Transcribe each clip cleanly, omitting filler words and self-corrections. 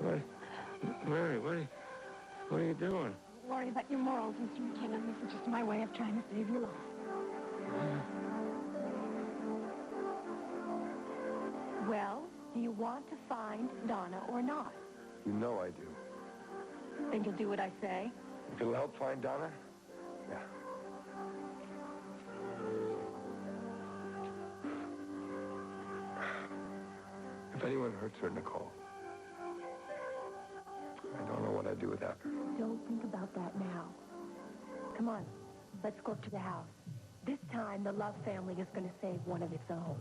What? Mary, what are you doing? Don't worry about your morals, Mr. McKinnon. This is just my way of trying to save your life. Well, do you want to find Donna or not? You know I do. Then you'll do what I say? If it'll help find Donna? Yeah. If anyone hurts her, Nicole, I don't know what I'd do without her. Don't think about that now. Come on, let's go up to the house. This time, the Love family is going to save one of its own.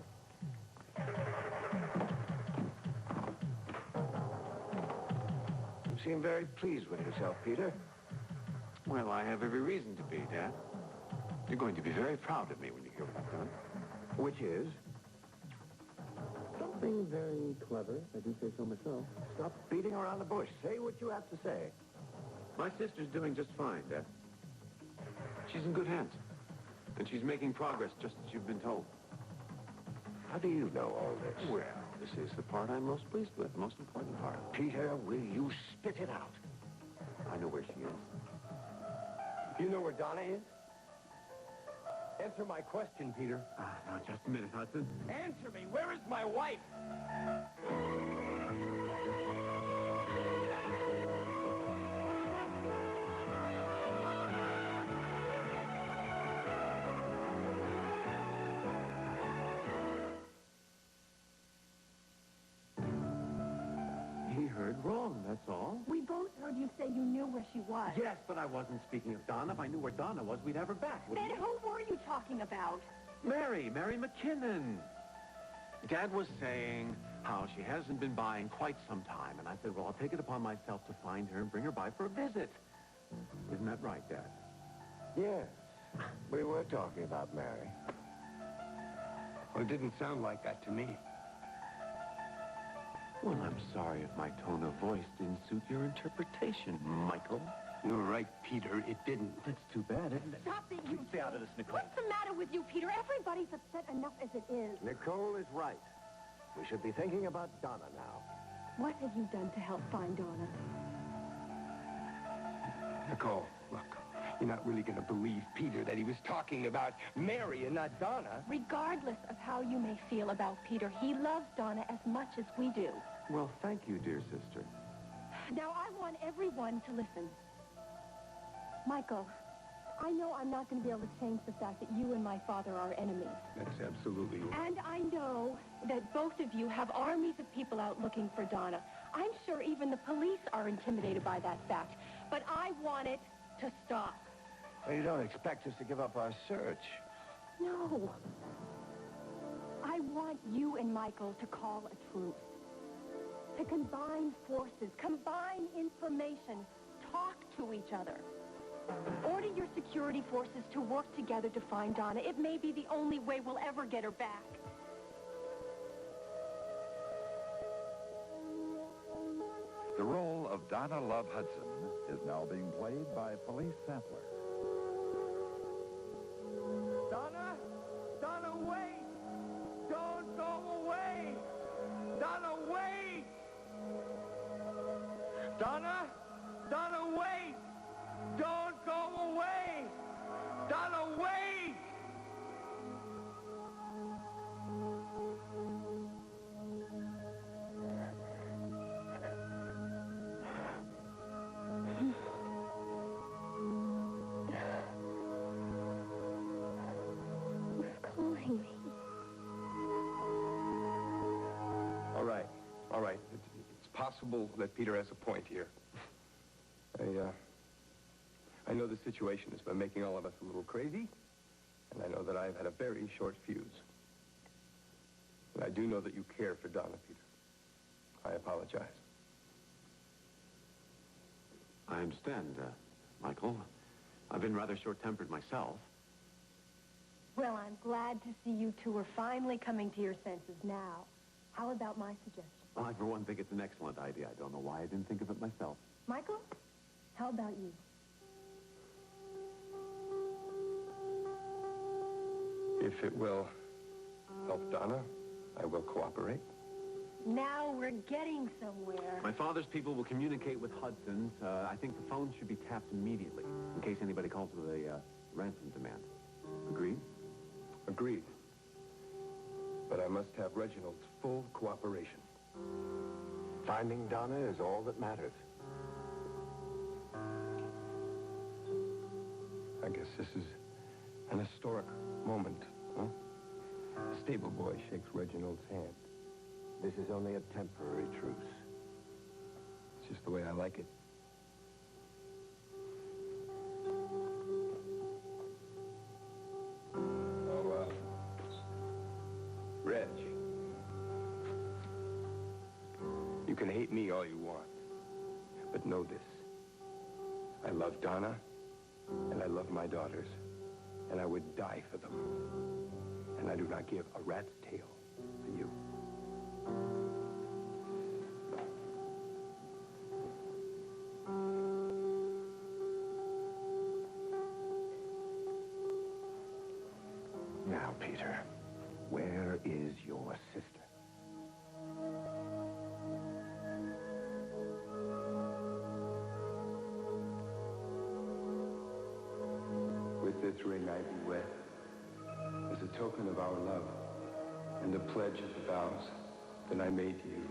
You seem very pleased with yourself, Peter. Well, I have every reason to be, Dad. You're going to be very proud of me when you hear what I've done. Which is? Something very clever, I do say so myself. Stop beating around the bush. Say what you have to say. My sister's doing just fine, Dad. She's in good hands. And she's making progress just as you've been told. How do you know all this? Well, this is the part I'm most pleased with, the most important part. Peter, will you spit it out? I know where she is. You know where Donna is? Answer my question, Peter. Now, just a minute, Hudson. Answer me. Where is my wife? He heard wrong, that's all. We both heard you say you knew where she was. Yes, but I wasn't speaking of Donna. If I knew where Donna was, we'd have her back, wouldn't Then we? who were you talking about? Mary McKinnon. Dad was saying how she hasn't been by in quite some time, and I said, well, I'll take it upon myself to find her and bring her by for a visit. Isn't that right, Dad? Yes. We were talking about Mary. Well, it didn't sound like that to me. Well, I'm sorry if my tone of voice didn't suit your interpretation, Michael. You're right, Peter. It didn't. That's too bad, isn't it? Stop it, you... Stay out of this, Nicole. What's the matter with you, Peter? Everybody's upset enough as it is. Nicole is right. We should be thinking about Donna now. What have you done to help find Donna? Nicole, look. You're not really going to believe Peter that he was talking about Mary and not Donna. Regardless of how you may feel about Peter, he loves Donna as much as we do. Well, thank you, dear sister. Now, I want everyone to listen. Michael, I know I'm not going to be able to change the fact that you and my father are enemies. That's absolutely... And I know that both of you have armies of people out looking for Donna. I'm sure even the police are intimidated by that fact. But I want it to stop. Well, you don't expect us to give up our search. No. I want you and Michael to call a truce. To combine forces, combine information, talk to each other. Order your security forces to work together to find Donna. It may be the only way we'll ever get her back. The role of Donna Love Hudson is now being played by Police Sampler. Donna? Donna, wait! Don't go away! Donna, wait! Donna? Donna, wait! Don't go away! Donna, wait! Who's calling me? All right. It's possible that Peter has a point here. I know the situation has been making all of us a little crazy, and I know that I've had a very short fuse. But I do know that you care for Donna, Peter. I apologize. I understand, Michael. I've been rather short-tempered myself. Well, I'm glad to see you two are finally coming to your senses now. How about my suggestion? Well, I, for one, think it's an excellent idea. I don't know why I didn't think of it myself. Michael, how about you? If it will help Donna, I will cooperate. Now we're getting somewhere. My father's people will communicate with Hudson's. I think the phone should be tapped immediately, in case anybody calls with a ransom demand. Agreed? Agreed. But I must have Reginald's full cooperation. Finding Donna is all that matters. I guess this is an historic moment, huh? Stable boy shakes Reginald's hand. This is only a temporary truce. It's just the way I like it. Oh, Reg. You can hate me all you want, but know this. I love Donna, and I love my daughters, and I would die for them. And I do not give a rat's tail for you. Now, Peter, where is your sister? With this ring I be wed, as a token of our love, and a pledge of the vows that I made to you.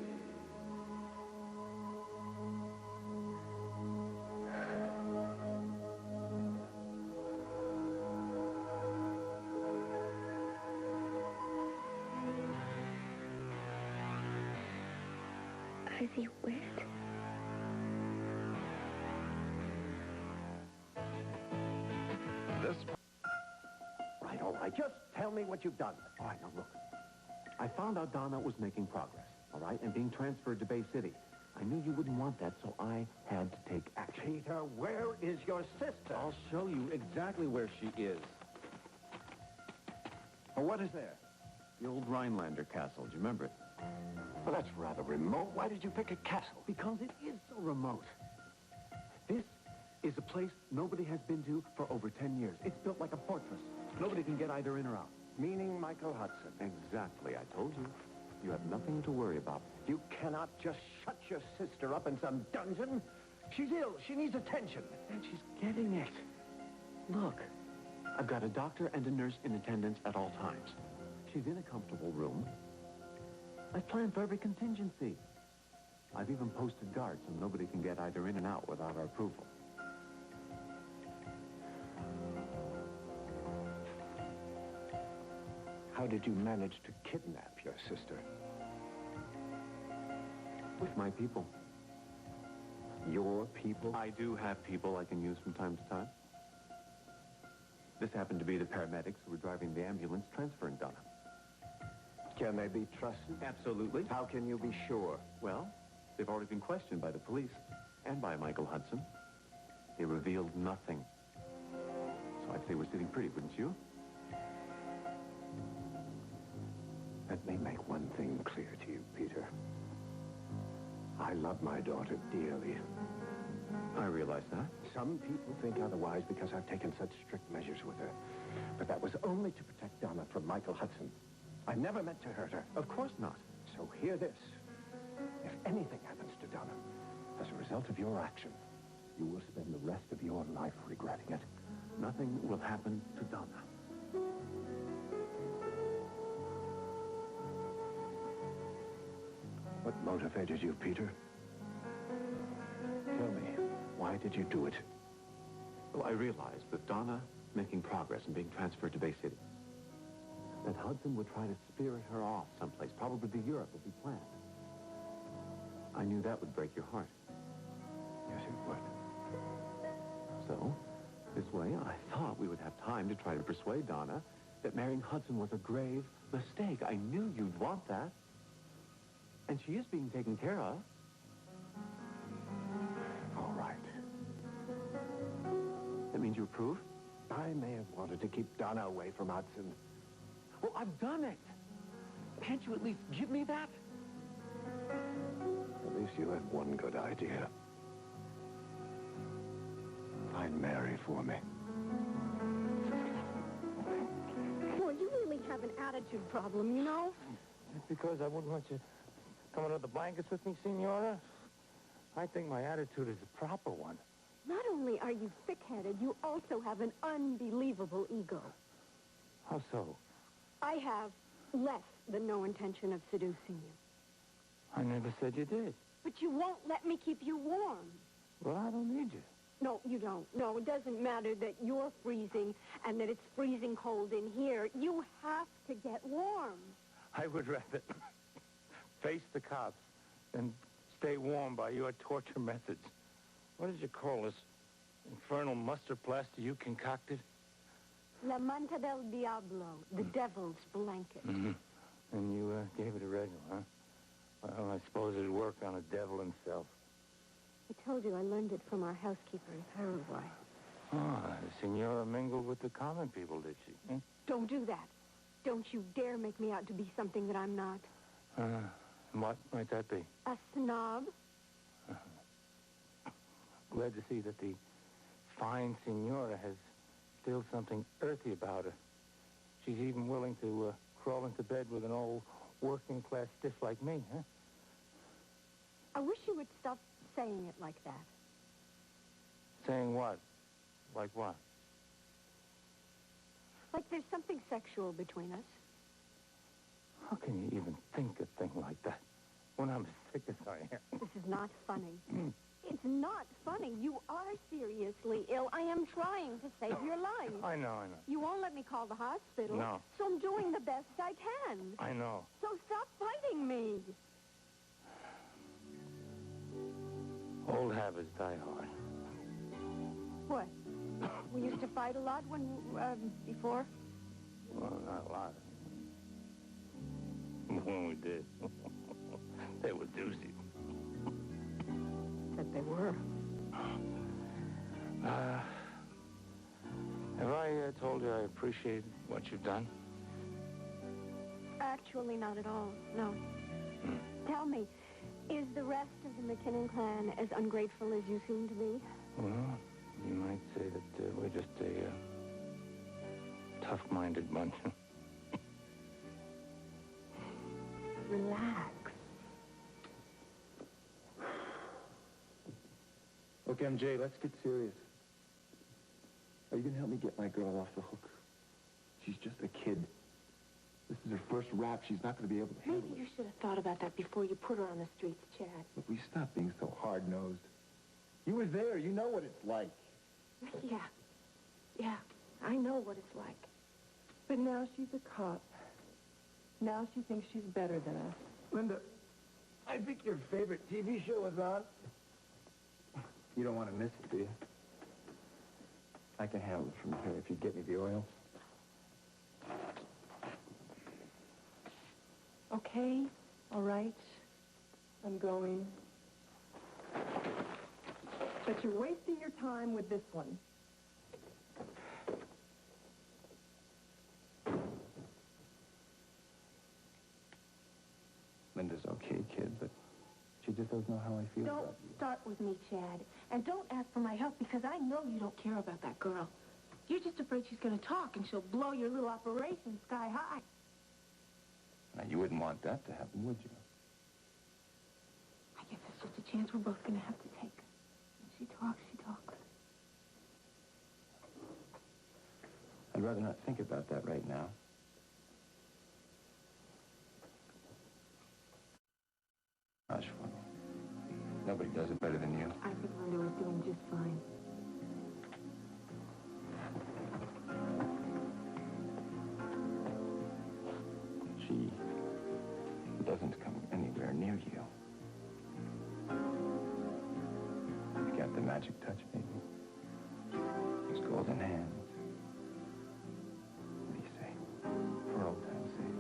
Is he wet? This Right, all right. Just tell me what you've done. All right, now look. I found out Donna was making progress, all right, and being transferred to Bay City. I knew you wouldn't want that, so I had to take action. Peter, where is your sister? I'll show you exactly where she is. Oh, what is there? The old Rhinelander castle. Do you remember it? Well, that's rather remote. Why did you pick a castle? Because it is so remote. This is a place nobody has been to for over 10 years. It's built like a fortress. Nobody can get either in or out. Meaning Michael Hudson. Exactly. I told you. You have nothing to worry about. You cannot just shut your sister up in some dungeon. She's ill. She needs attention. And she's getting it. Look, I've got a doctor and a nurse in attendance at all times. She's in a comfortable room. I've planned for every contingency. I've even posted guards so nobody can get either in and out without our approval. How did you manage to kidnap your sister? With my people. Your people? I do have people I can use from time to time. This happened to be the paramedics who were driving the ambulance transferring Donna. Can they be trusted? Absolutely. How can you be sure? Well, they've already been questioned by the police and by Michael Hudson. They revealed nothing. So I'd say we're sitting pretty, wouldn't you? Let me make one thing clear to you, Peter. I love my daughter dearly. I realize that. Some people think otherwise because I've taken such strict measures with her. But that was only to protect Donna from Michael Hudson. I never meant to hurt her. Of course not. So hear this. If anything happens to Donna, as a result of your action, you will spend the rest of your life regretting it. Nothing will happen to Donna. What motivated you, Peter? Tell me, why did you do it? Well, I realized that Donna making progress and being transferred to Bay City, that Hudson would try to spirit her off someplace, probably to Europe as he planned. I knew that would break your heart. Yes, it would. So, this way, I thought we would have time to try to persuade Donna that marrying Hudson was a grave mistake. I knew you'd want that. And she is being taken care of. All right. That means you approve? I may have wanted to keep Donna away from Hudson. Well, I've done it. Can't you at least give me that? At least you had one good idea. Find Mary for me. Well, you really have an attitude problem, you know? It's because I wouldn't let you come under the blankets with me, Senora? I think my attitude is a proper one. Not only are you thick-headed, you also have an unbelievable ego. How so? I have less than no intention of seducing you. I never said you did. But you won't let me keep you warm. Well, I don't need you. No, you don't. No, it doesn't matter that you're freezing and that it's freezing cold in here. You have to get warm. I would rather face the cops than stay warm by your torture methods. What did you call this infernal mustard plaster you concocted? La manta del diablo, the devil's blanket. Mm-hmm. And you gave it a regular, huh? Well, I suppose it'd work on a devil himself. I told you I learned it from our housekeeper in Paraguay. Ah, the Senora mingled with the common people, did she? Hmm? Don't do that. Don't you dare make me out to be something that I'm not. What might that be? A snob? Glad to see that the fine Senora has still something earthy about her. She's even willing to crawl into bed with an old working-class stiff like me, huh? I wish you would stop saying it like that. Saying what? Like what? Like there's something sexual between us. How can you even think a thing like that when I'm as sick as I am? This is not funny. It's not funny. You are seriously ill. I am trying to save your life. I know. You won't let me call the hospital. No. So I'm doing the best I can. I know. So stop fighting me. Old habits die hard. What? We used to fight a lot before? Well, not a lot. When we did. They were doozies. That they were. Have I told you I appreciate what you've done? Actually, not at all. No. Tell me, is the rest of the McKinnon clan as ungrateful as you seem to be? Well, you might say that we're just a tough-minded bunch. Relax. Look, MJ, let's get serious. Are you going to help me get my girl off the hook? She's just a kid. This is her first rap. She's not going to be able to handle Maybe you it. should have thought about that before you put her on the streets, Chad. Look, we stop being so hard-nosed. You were there. You know what it's like. Yeah, I know what it's like. But now she's a cop. Now she thinks she's better than us. Linda, I think your favorite TV show is on. You don't want to miss it, do you? I can handle it from here if you get me the oil. Okay, all right. I'm going. But you're wasting your time with this one. Linda's okay, kid, but she just doesn't know how I feel Don't about you. start with me, Chad. And don't ask for my help because I know you don't care about that girl. You're just afraid she's going to talk and she'll blow your little operation sky high. Now, you wouldn't want that to happen, would you? I guess it's just a chance we're both going to have to take. When she talks, she talks. I'd rather not think about that right now. Gosh, well, nobody does it better than you. I think Linda was doing just fine. She doesn't come anywhere near you. You've got the magic touch, baby. Those golden hands. What do you say? For old time's sake.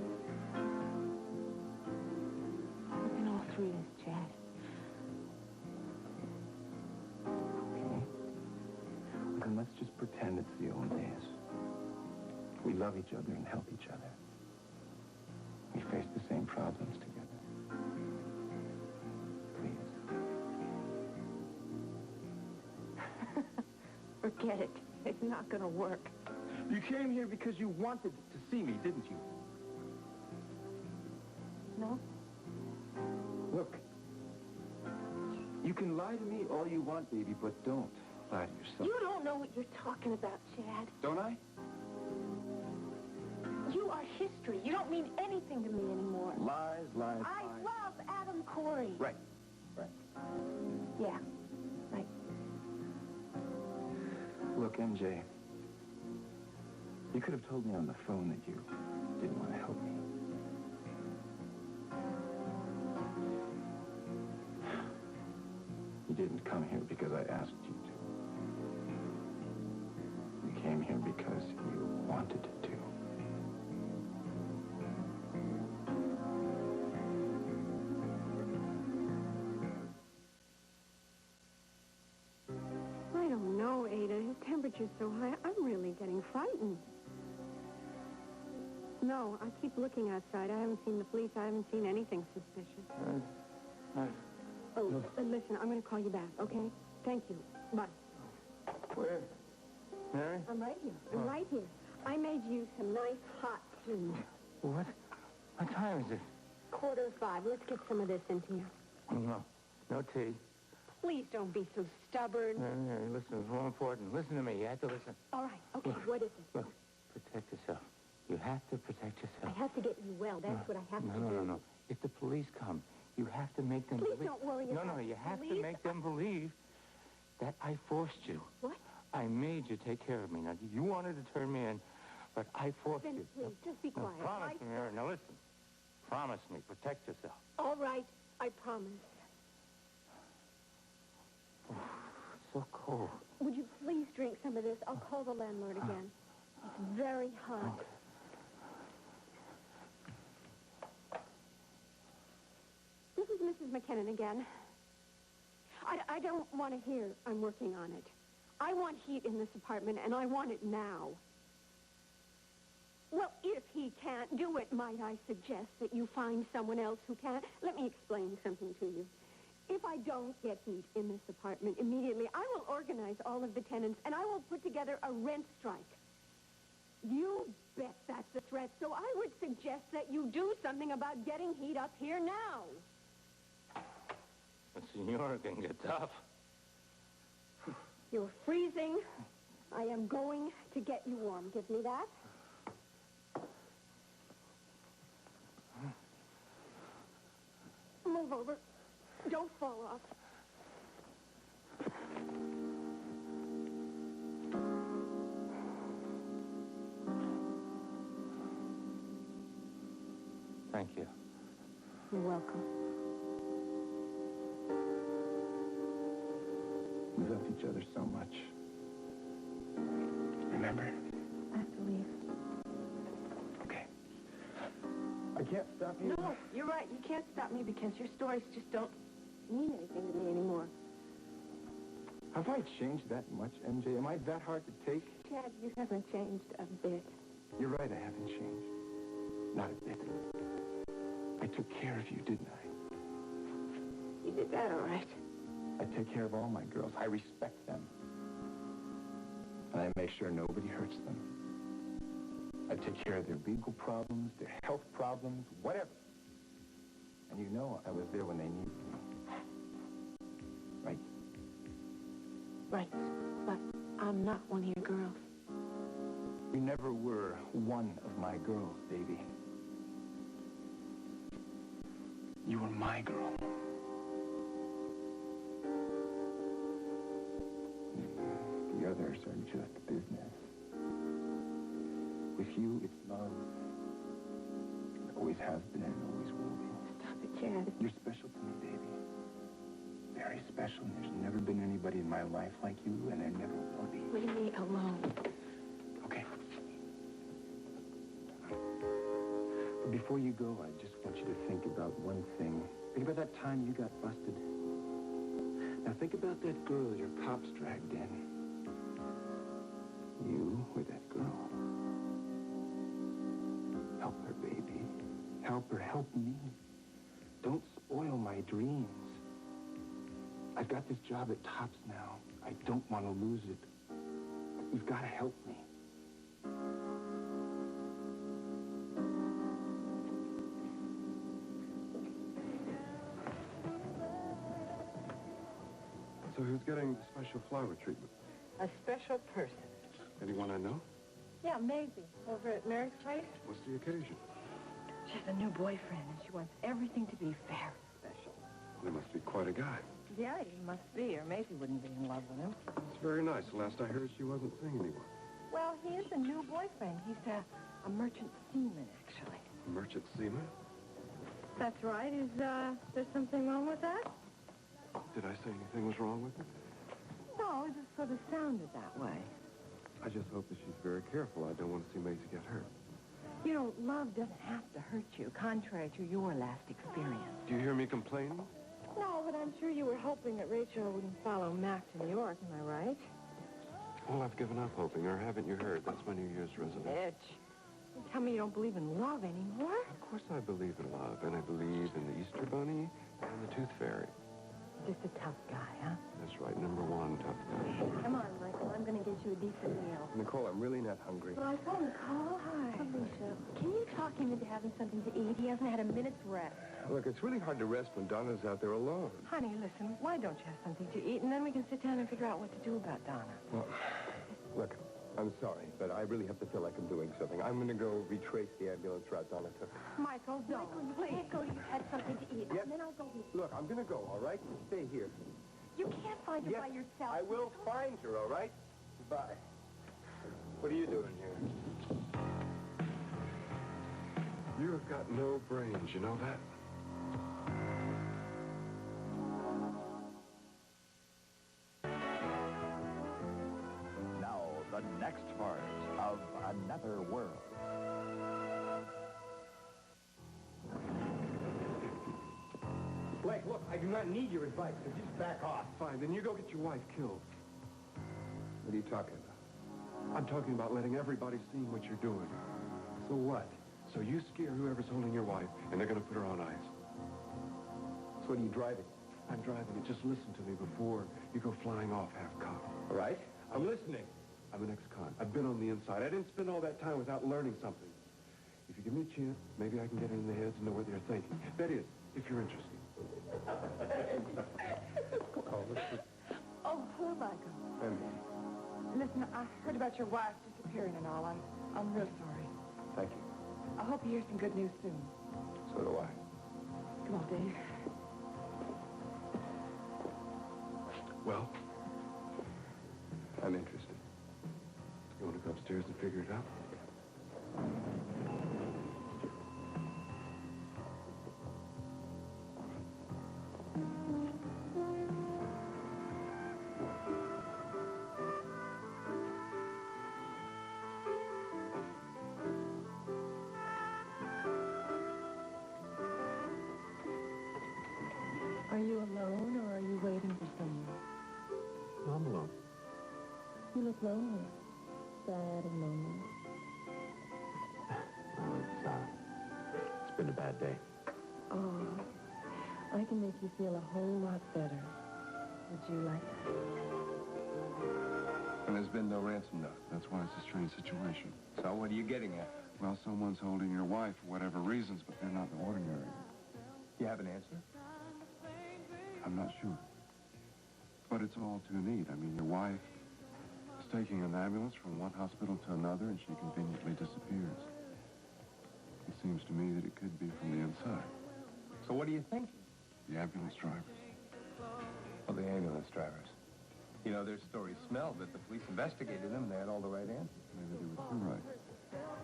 We can all through this, Chad. Okay. Well, then let's just pretend it's the old days. We love each other and help each other. We face the same problems together. Please. Forget it. It's not going to work. You came here because you wanted to see me, didn't you? No? You can lie to me all you want, baby, but don't lie to yourself. You don't know what you're talking about, Chad. Don't I? You are history. You don't mean anything to me anymore. Lies, lies, I lies. love Adam Corey. Right. Yeah, right. Look, MJ, you could have told me on the phone that you didn't want to help me. You didn't come here because I asked you to. You came here because you wanted to. I don't know, Ada. His temperature's so high, I'm really getting frightened. No, I keep looking outside. I haven't seen the police. I haven't seen anything suspicious. Listen, I'm going to call you back, okay? Thank you. Bye. Where? Mary? I'm right here. I'm right here. I made you some nice hot tea. What? What time is it? 4:45. Let's get some of this into you. No. No tea. Please don't be so stubborn. Mary, listen, it's more important. Listen to me. You have to listen. All right. Okay, Look. what is it? Look, protect yourself. You have to protect yourself. I have to get you well. That's what I have to do. No. If the police come, you have to make them Please believe... don't worry about No, you have police. to make them believe that I forced you. What? I made you take care of me. Now, you wanted to turn me in, but I forced Then you. please, just be Now, quiet. promise me, Mary. Now, listen. Promise me. Protect yourself. All right. I promise. It's so cold. Would you please drink some of this? I'll call the landlord again. It's very hot. This is Mrs. McKinnon again. I don't want to hear I'm working on it. I want heat in this apartment, and I want it now. Well, if he can't do it, might I suggest that you find someone else who can? Let me explain something to you. If I don't get heat in this apartment immediately, I will organize all of the tenants, and I will put together a rent strike. You bet that's a threat, so I would suggest that you do something about getting heat up here now. The senora can get tough. You're freezing. I am going to get you warm. Give me that. Move over. Don't fall off. Thank you. You're welcome. We loved each other so much. Remember? I have to leave. Okay. I can't stop you. No, you're right. You can't stop me because your stories just don't mean anything to me anymore. Have I changed that much, MJ? Am I that hard to take? Chad, you haven't changed a bit. You're right, I haven't changed. Not a bit. I took care of you, didn't I? You did that all right. I take care of all my girls. I respect them. And I make sure nobody hurts them. I take care of their legal problems, their health problems, whatever. And you know I was there when they needed me. Right? Right. But I'm not one of your girls. You never were one of my girls, baby. You were my girl. The others are just business. With you, it's love. It always has been and always will be. Stop it, Chad. You're special to me, baby. Very special. And there's never been anybody in my life like you, and there never will be. Leave me alone. Okay. But before you go, I just want you to think about one thing. Think about that time you got busted. Now think about that girl your pops dragged in. You were that girl. Help her, baby. Help her. Help me. Don't spoil my dreams. I've got this job at Tops now. I don't want to lose it. You've got to help me. So who's getting the special flower treatment? A special person. Anyone I know? Yeah, Maisie, over at Mary's place. What's the occasion? She has a new boyfriend, and she wants everything to be very special. He must be quite a guy. Yeah, he must be, or Maisie wouldn't be in love with him. It's very nice. Last I heard, she wasn't seeing anyone. Well, he is a new boyfriend. He's a merchant seaman, actually. A merchant seaman? That's right. Is there something wrong with that? Did I say anything was wrong with it? No, it just sort of sounded that way. I just hope that she's very careful. I don't want to see Maisie get hurt. You know, love doesn't have to hurt you, contrary to your last experience. Do you hear me complaining? No, but I'm sure you were hoping that Rachel wouldn't follow Mac to New York, am I right? Well, I've given up hoping, or haven't you heard? That's my New Year's resolution. Bitch. You tell me you don't believe in love anymore? Of course I believe in love, and I believe in the Easter Bunny and the Tooth Fairy. Just a tough guy, huh? That's right, number one tough guy. Come on, Michael. I'm going to get you a decent meal. Nicole, I'm really not hungry. Michael, Nicole, hi. Alicia, can you talk him into having something to eat? He hasn't had a minute's rest. Look, it's really hard to rest when Donna's out there alone. Honey, listen, why don't you have something to eat, and then we can sit down and figure out what to do about Donna. Well, look, I'm sorry, but I really have to feel like I'm doing something. I'm going to go retrace the ambulance route Donna took. Michael, don't. Michael, you can't go. You've had something to eat. Yes. And then I'll go with you. Look, I'm going to go, all right? You stay here. You can't find her Yes, by yourself. I will find her, all right? Goodbye. What are you doing here? You have got no brains, you know that? Now, the next part of Another World. Blake, look, I do not need your advice, so just back off. Fine, then you go get your wife killed. What are you talking about? I'm talking about letting everybody see what you're doing. So what? So you scare whoever's holding your wife, and they're going to put her on ice. So what are you driving? I'm driving it. Just listen to me before you go flying off half-cocked. All right? I'm listening. I'm an ex-con. I've been on the inside. I didn't spend all that time without learning something. If you give me a chance, maybe I can get in the heads and know what they're thinking. That is, if you're interested. Oh, poor Michael. Emily, Listen, I heard about your wife disappearing and all. I'm real sorry. thank you. I hope you hear some good news soon. So do I. Come on, Dave. Well, I'm interested. You want to go upstairs and figure it out? Are you alone, or are you waiting for someone? No, I'm alone. You look lonely. Sad and lonely. It's been a bad day. Oh, I can make you feel a whole lot better. Would you like that? And there's been no ransom note. That's why it's a strange situation. So what are you getting at? Well, someone's holding your wife for whatever reasons, but they're not the ordinary. You have an answer? I'm not sure. But it's all too neat. I mean, your wife is taking an ambulance from one hospital to another, and she conveniently disappears. It seems to me that it could be from the inside. So what are you thinking? The ambulance drivers. Well, the ambulance drivers. You know, their story smelled that the police investigated them. They had all the right answers. Maybe they were too right.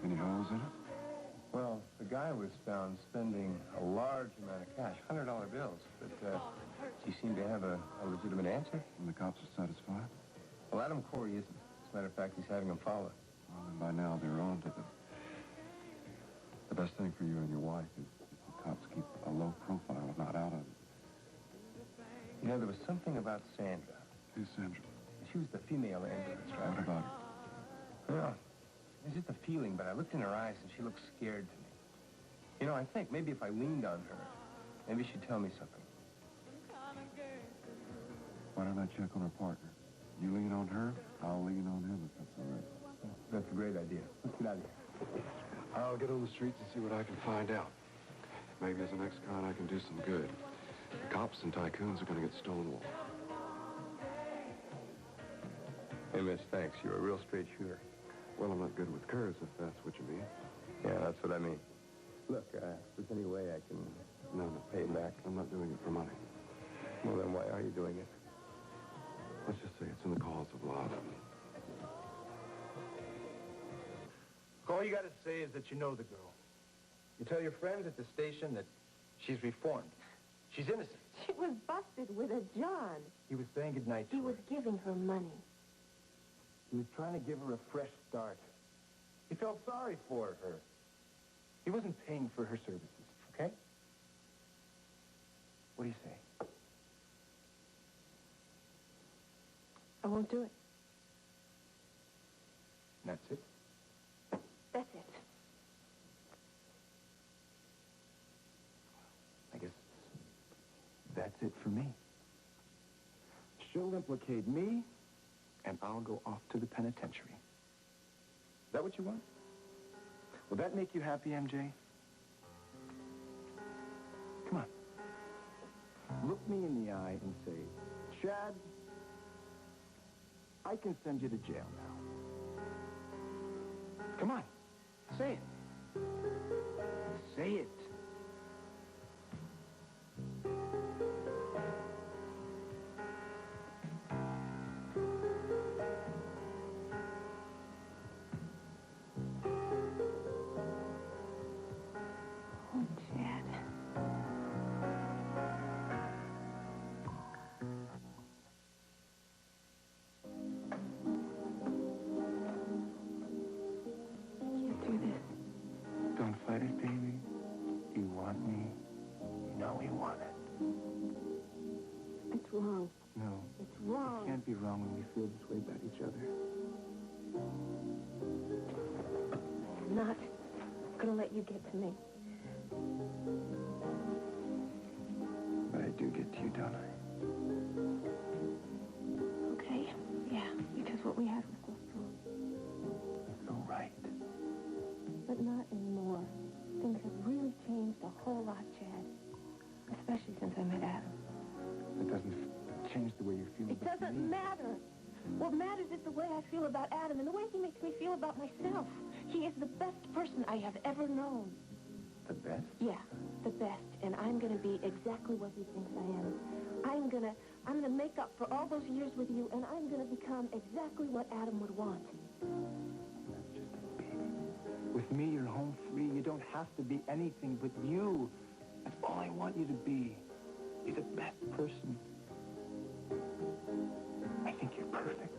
Any holes in it? Well, the guy was found spending a large amount of cash, $100 bills, but he seemed to have a legitimate answer. And the cops are satisfied? Well, Adam Corey isn't. As a matter of fact, he's having them followed. Well, and by now they're on to the best thing for you and your wife is if the cops keep a low profile, not out of it. You know, there was something about Sandra. Who's Sandra? She was the female ambulance driver. What about her? Well, it's just a feeling, but I looked in her eyes and she looked scared to me. You know, I think maybe if I leaned on her, maybe she'd tell me something. Why don't I check on her partner? You lean on her, I'll lean on him if that's all right. That's a great idea. Let's get out of here. I'll get on the streets and see what I can find out. Maybe as an ex-con I can do some good. The cops and tycoons are going to get stonewalled. Hey, miss, thanks. You're a real straight shooter. Well, I'm not good with curves, if that's what you mean. Yeah, that's what I mean. Look, if there's any way I can No, pay him back. I'm not doing it for money. Well, then why are you doing it? Let's just say it's in the cause of love. All you got to say is that you know the girl. You tell your friends at the station that she's reformed. She's innocent. She was busted with a John. He was saying goodnight to He her. was giving her money. He was trying to give her a fresh start. He felt sorry for her. He wasn't paying for her services, okay? What do you say? I won't do it. And that's it? That's it. I guess that's it for me. She'll implicate me, and I'll go off to the penitentiary. Is that what you want? Will that make you happy, MJ? Come on. Look me in the eye and say, Chad, I can send you to jail now. Come on. Say it. Say it. Oh, Chad. Get through this. Don't fight it, baby. You want me. You know we want it. It's wrong. No. It's wrong. It can't be wrong when we feel this way about each other. I'm not gonna let you get to me. But I do get to you, don't I? Okay? Yeah, because what we had was so strong. So right. But not anymore. Things have really changed a whole lot, Chad. Especially since I met Adam. It doesn't change the way you feel It about doesn't me. matter. What matters is the way I feel about Adam and the way he makes me feel about myself. He is the best person I have ever known. The best? Yeah, the best. And I'm gonna be exactly what he thinks I am. I'm gonna make up for all those years with you, and I'm gonna become exactly what Adam would want. That's just a baby. With me, you're home free. You don't have to be anything but you. That's all I want you to be. Be the best person. I think you're perfect.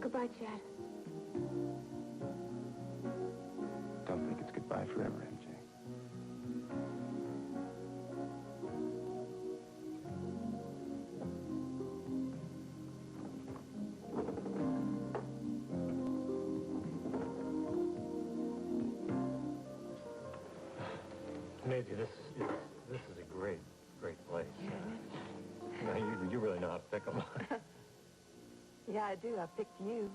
Goodbye, Chad. Don't think it's goodbye forever, MJ. Maisie, this is a great place. Now, you really know how to pick them. Yeah, I do. I picked you.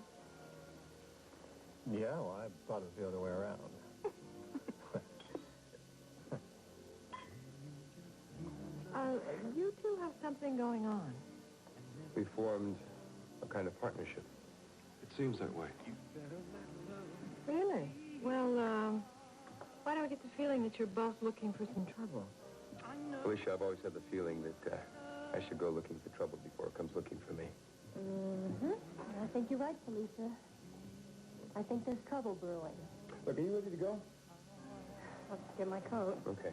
Yeah, well, I thought it was the other way around. You two have something going on. We formed a kind of partnership. It seems that way. Really? Well, why do I get the feeling that you're both looking for some trouble? Alicia, I've always had the feeling that I should go looking for trouble before it comes looking for me. Mm-hmm. I think you're right, Felicia. I think there's trouble brewing. Look, are you ready to go? I'll just get my coat. Okay.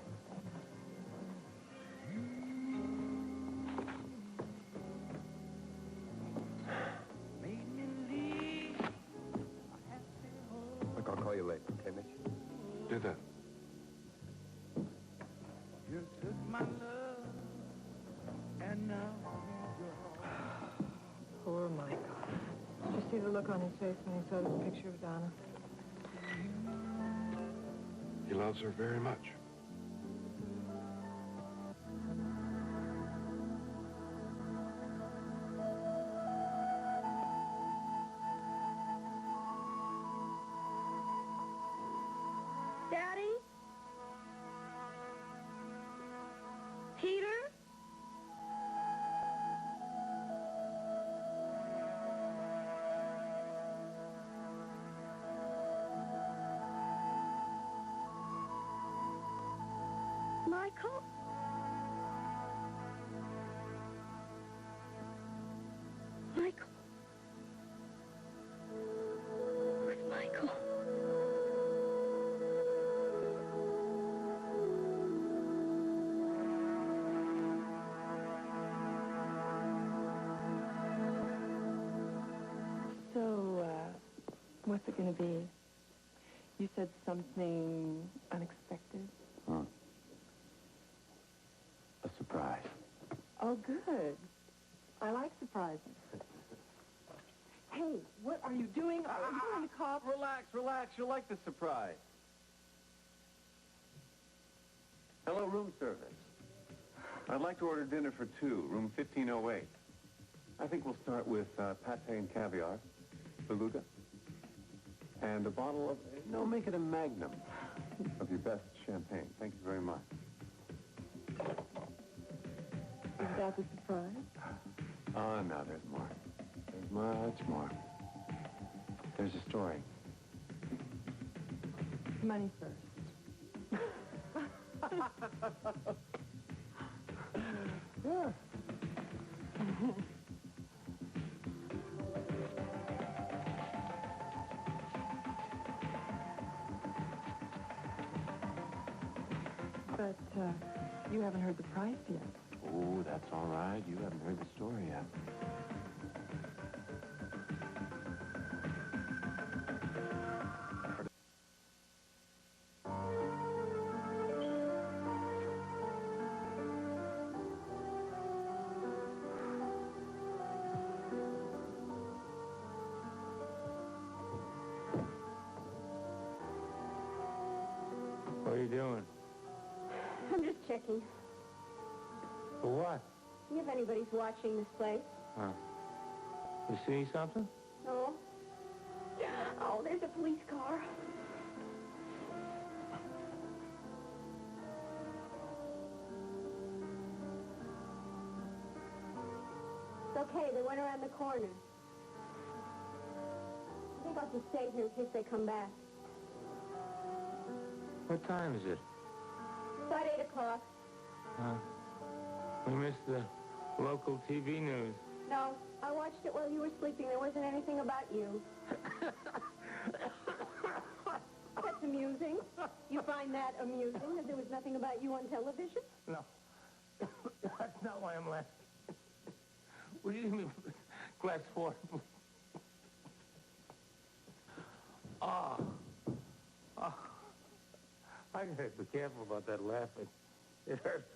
Look, I'll call you late, okay, Mitch? Do that. You took my love, and now Poor Michael. Did you see the look on his face when he saw this picture of Donna? He loves her very much. Michael? Michael? Who's Michael? So, what's it going to be? You said something unexpected? Huh. A surprise. Oh, good. I like surprises. Hey, what are you doing? Are you going to call? Relax, relax. You'll like the surprise. Hello, room service. I'd like to order dinner for two, room 1508. I think we'll start with pate and caviar, beluga, and a bottle of... No, make it a magnum of your best champagne. Thank you very much. Is that the surprise? Oh, no, there's more. There's much more. There's a story. Money first. Yeah. But, you haven't heard the price yet. Oh, that's all right. You haven't heard the story yet. What are you doing? I'm just checking. For what? See if anybody's watching this place. Huh. You see something? No. Oh, there's a police car. It's okay. They went around the corner. I think I'll just stay here in case they come back. What time is it? About 8 o'clock. We missed the local TV news. No, I watched it while you were sleeping. There wasn't anything about you. That's amusing. You find that amusing, that there was nothing about you on television? No. That's not why I'm laughing. Would you give me glass 4? Oh. I gotta be careful about that laughing. It hurts.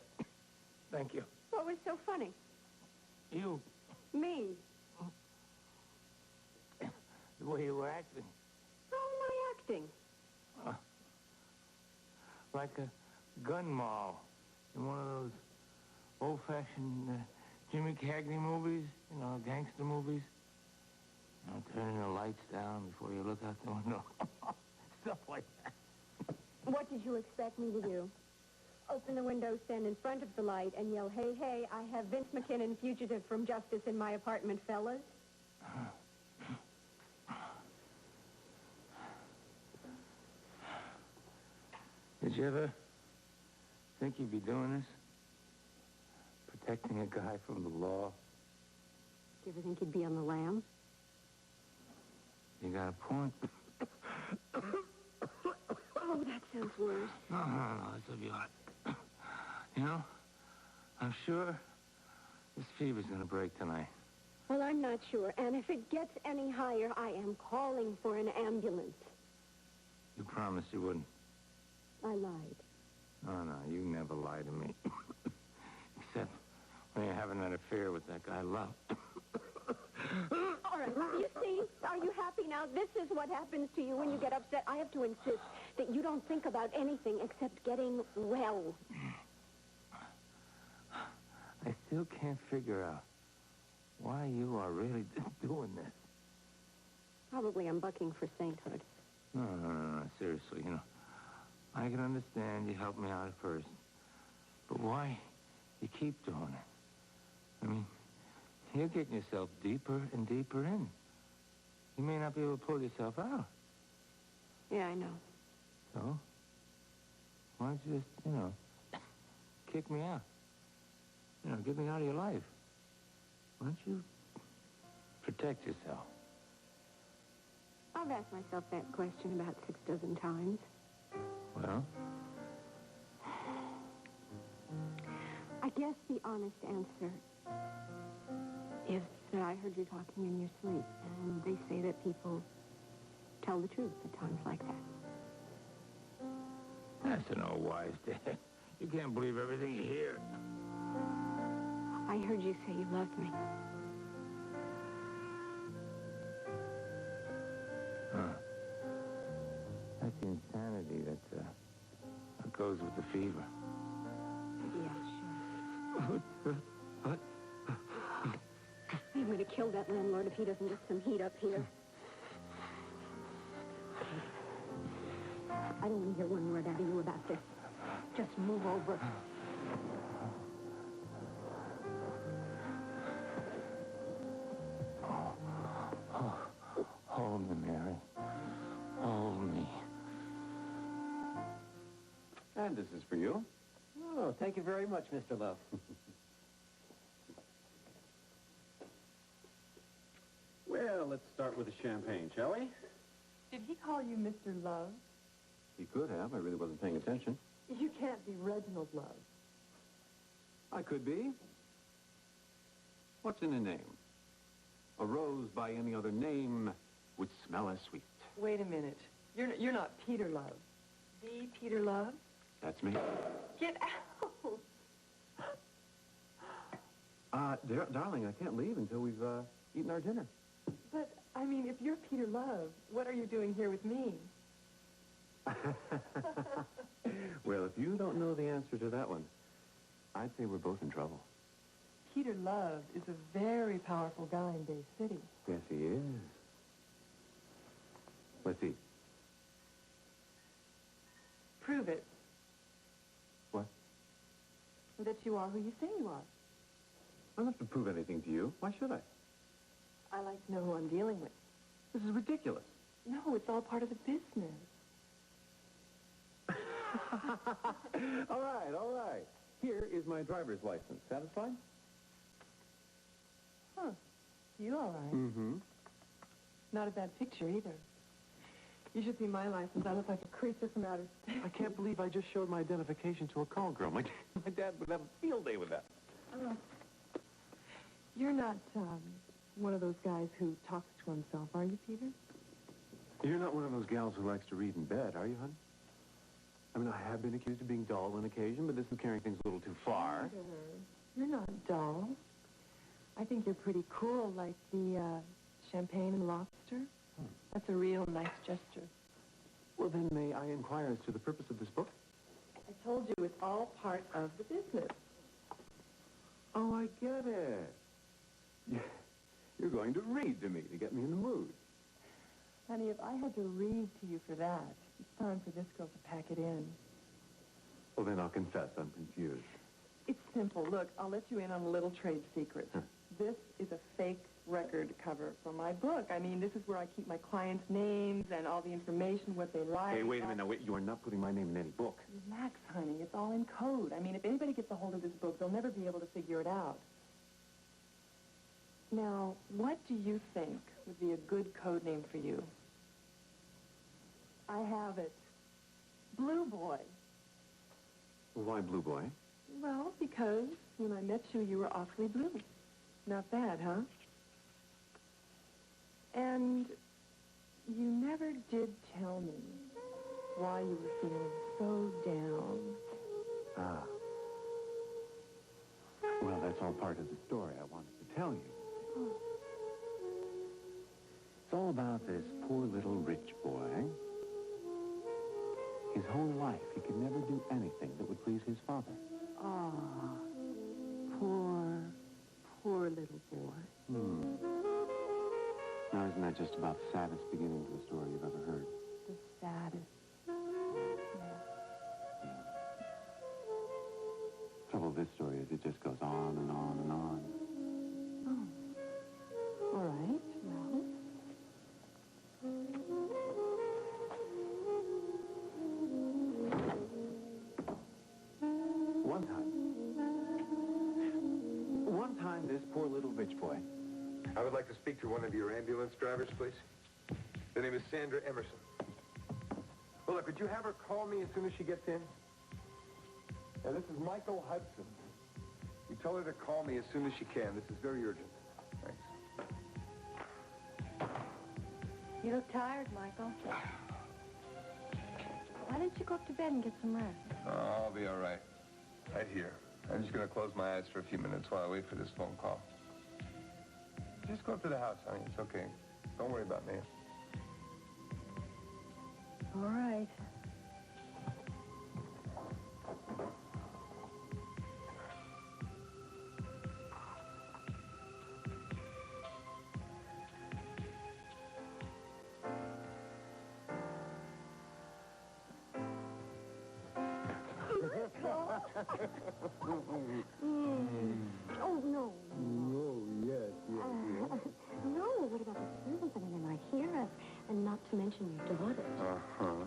Thank you. What was so funny? You. Me. The way you were acting. How am I acting? Like a gun moll in one of those old-fashioned Jimmy Cagney movies, you know, gangster movies. You know, turning the lights down before you look out the window. Stuff like that. What did you expect me to do? Open the window, stand in front of the light, and yell, "Hey, hey, I have Vince McKinnon, fugitive from justice, in my apartment, fellas"? Did you ever think you'd be doing this? Protecting a guy from the law? Do you ever think you'd be on the lam? You got a point. Oh, that sounds worse. No, this'll be all right. You know, I'm sure this fever's gonna break tonight. Well, I'm not sure. And if it gets any higher, I am calling for an ambulance. You promised you wouldn't. I lied. No, you never lie to me. Except when you're having that affair with that guy, Love. All right, you see? Are you happy now? This is what happens to you when you get upset. I have to insist that you don't think about anything except getting well. I still can't figure out why you are really doing this. Probably I'm bucking for sainthood. No, seriously, you know. I can understand you helped me out at first. But why you keep doing it? I mean, you're getting yourself deeper and deeper in. You may not be able to pull yourself out. Yeah, I know. So, why don't you just, you know, kick me out. You know, get me out of your life. Why don't you protect yourself? I've asked myself that question about 6 dozen times. Well? I guess the honest answer is that I heard you talking in your sleep, and they say that people tell the truth at times like that. That's an old wise tale. You can't believe everything you hear. I heard you say you loved me. That's the insanity that goes with the fever. Yeah, sure. What? I'm going to kill that landlord if he doesn't get some heat up here. I don't want to hear one word out of you about this. Just move over. Hold me, Mary. Hold me. And this is for you. Oh, thank you very much, Mr. Love. Well, let's start with the champagne, shall we? Did he call you Mr. Love? He could have. I really wasn't paying attention. You can't be Reginald Love. I could be. What's in a name? A rose by any other name would smell as sweet. Wait a minute. You're not Peter Love. The Peter Love? That's me. Get out! Darling, I can't leave until we've eaten our dinner. But, I mean, if you're Peter Love, what are you doing here with me? Well, if you don't know the answer to that one, I'd say we're both in trouble. Peter Love is a very powerful guy in Bay City. Yes, he is. Let's see. Prove it. What? That you are who you say you are. I don't have to prove anything to you. Why should I? I like to know who I'm dealing with. This is ridiculous. No, it's all part of the business. All right. Here is my driver's license. Satisfied? Huh. You all right? Mm-hmm. Not a bad picture, either. You should see my license. I look like a creature from outer space. I can't believe I just showed my identification to a call girl. My dad would have a field day with that. You're not, one of those guys who talks to himself, are you, Peter? You're not one of those gals who likes to read in bed, are you, hon? I mean, I have been accused of being dull on occasion, but this is carrying things a little too far. Peter, you're not dull. I think you're pretty cool, like the, champagne and lobster. That's a real nice gesture. Well, then, may I inquire as to the purpose of this book? I told you it's all part of the business. Oh, I get it. You're going to read to me to get me in the mood. Honey, if I had to read to you for that, it's time for this girl to pack it in. Well, then I'll confess I'm confused. It's simple. Look, I'll let you in on a little trade secret. This is a fake record cover for my book. I mean, this is where I keep my clients' names and all the information, what they like. Hey, wait a minute. Now, wait. You are not putting my name in any book. Relax, honey. It's all in code. I mean, if anybody gets a hold of this book, they'll never be able to figure it out. Now, what do you think would be a good code name for you? I have it. Blue Boy. Why Blue Boy? Well, because when I met you, you were awfully blue. Not bad, huh? And you never did tell me why you were feeling so down. Ah. Well, that's all part of the story I wanted to tell you. Oh. It's all about this poor little rich boy. His whole life, he could never do anything that would please his father. Ah, poor little boy. Now, isn't that just about the saddest beginning to a story you've ever heard? The saddest. Trouble with this story is it just goes on and on and on. Oh. All right, well. One time, I would like to speak to one of your ambulance drivers, please. Her name is Sandra Emerson. Well, look, could you have her call me as soon as she gets in? Yeah, this is Michael Hudson. You tell her to call me as soon as she can. This is very urgent. Thanks. You look tired, Michael. Why don't you go up to bed and get some rest? Oh, I'll be all right. Right here. I'm just going to close my eyes for a few minutes while I wait for this phone call. Just go up to the house, honey. It's okay. Don't worry about me. All right. Oh, no. Oh, yes. No, what about the servants? I mean, they might hear us. And not to mention your daughter. Uh-huh.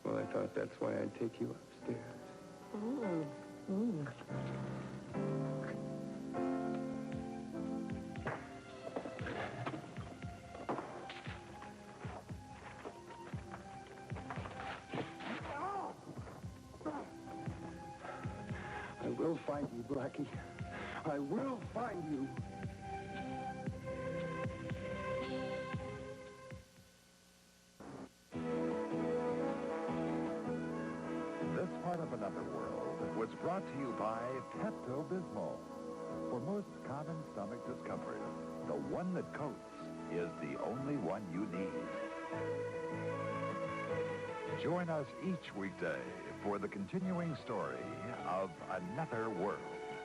Well, I thought that's why I'd take you upstairs. Oh. Mm. I will find you, Blackie. I will find you. This part of Another World was brought to you by Pepto-Bismol. For most common stomach discomfort, the one that coats is the only one you need. Join us each weekday for the continuing story of Another World.